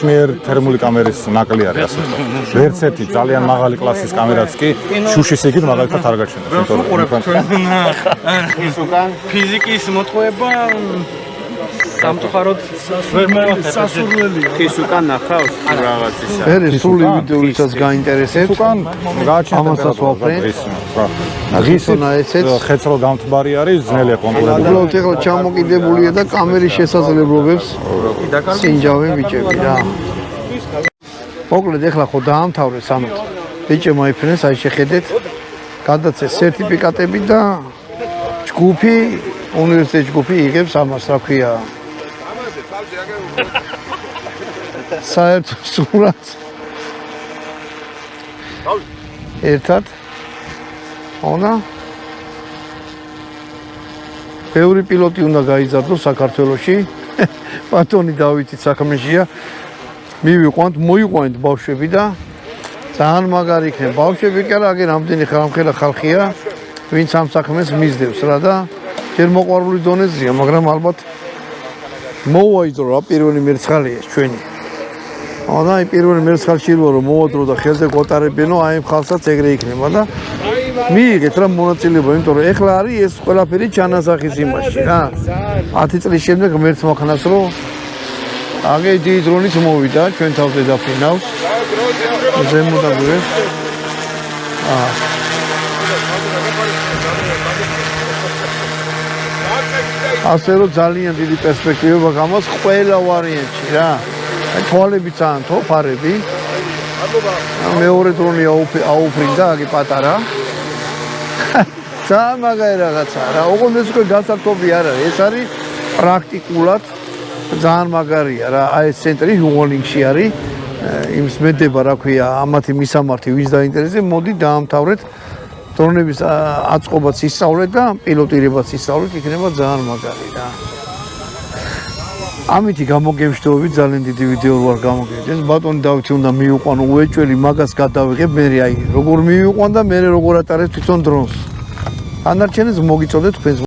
მიერ თერმული კამერის ნაკლი არის ასე ვთქვათ. ვერც ერთი ძალიან მაღალი კლასის კამერაც კი შუშის იგივე მაგალითად არ გაჩნდა. ფიზიკის მოტყუება სამწუხაროდ ვერ მოსასურველია. ის უკან ნახავს რაღაცისა. ეს სული ვიდეოისაც გაინტერესებს. უკან გააჩნია ამასაც ვაფრენ. ღისონა ესეც ხეცრო გამთბარი არის, ძნელია კონკურენტული. უბრალოდ ეხლა ჩამოკიდებულია და კამერის შესაძლებლობებს სინჯავენ ბიჭები რა. მოკლედ ეხლა ხო დაამთავრეს ანუ ბიჭებმა იფრენეს, აი შეხედეთ, გადაცეს სერტიფიკატები და ჯგუფი, უნივერსიტეტის ჯგუფი იღებს ამას, რა ქვია. საერთო სურათს ერთად ონა ბევრი პილოტი უნდა გაიზარდოს საქართველოში. ბატონი დავითი საქმეშია. მივიყვანთ, მოიყვანთ ბავშვები და ძალიან მაგარი იქნება. ბავშვები კი არა, აგერ ამდენი ხალხი ხალხია, ვინც ამ საქმეს მისდევს რა და ჯერ მოყვარული დონეზეა, მაგრამ ალბათ მოვაიდრო რა პირველი მერცხალია ჩვენი. ანა აი პირველი მერცხალში რომ მოვადრო და ხელზე გოტარებინო, აი ხალხსაც ეგრე იქნება და მიიღეთ რა მონაწილეობა, იმიტომ რომ ეხლა არის ეს ყველაფერი ჩანასახის იმაში რა. 10 წლის შემდეგ ღმერთს მოხნას რომ აგე დიდი დრონიც მოვიდა ჩვენ თავზე დაფრინავს. ზემოდან გვერდ. ასე რომ ძალიან დიდი პერსპექტივა გამოდის ყველა ვარიანტში რა. აი თვალებიც ან თო ფარები. მეორე დრონი აუფრინდა აგი პატარა. ძალიან მაგარი რაღაცაა რა. ოღონდ ეს უკვე გასართობი არ არის. ეს არის პრაქტიკულად ძალიან მაგარია რა. აი ეს ცენტრი უოლინგში არის. იმის მედება რა ქვია, ამათი მისამართი ვინც დაინტერესებს, მოდი დაამთავრეთ. დრონების აწყობაც ისწავლეთ და პილოტირებაც ისწავლეთ, იქნება ძალიან მაგარი რა. ამითი გამოგემშვიდობებით ძალიან დიდი ვიდეო ვარ გამოგემშვიდობთ. ბატონი დავითი უნდა მივიყვანო უეჭველი, მაგას გადავიღებ მე აი როგორ მივიყვან და მე როგორ ატარებ თვითონ დრონს. ანარჩენებს მოგიწოდეთ თქვენს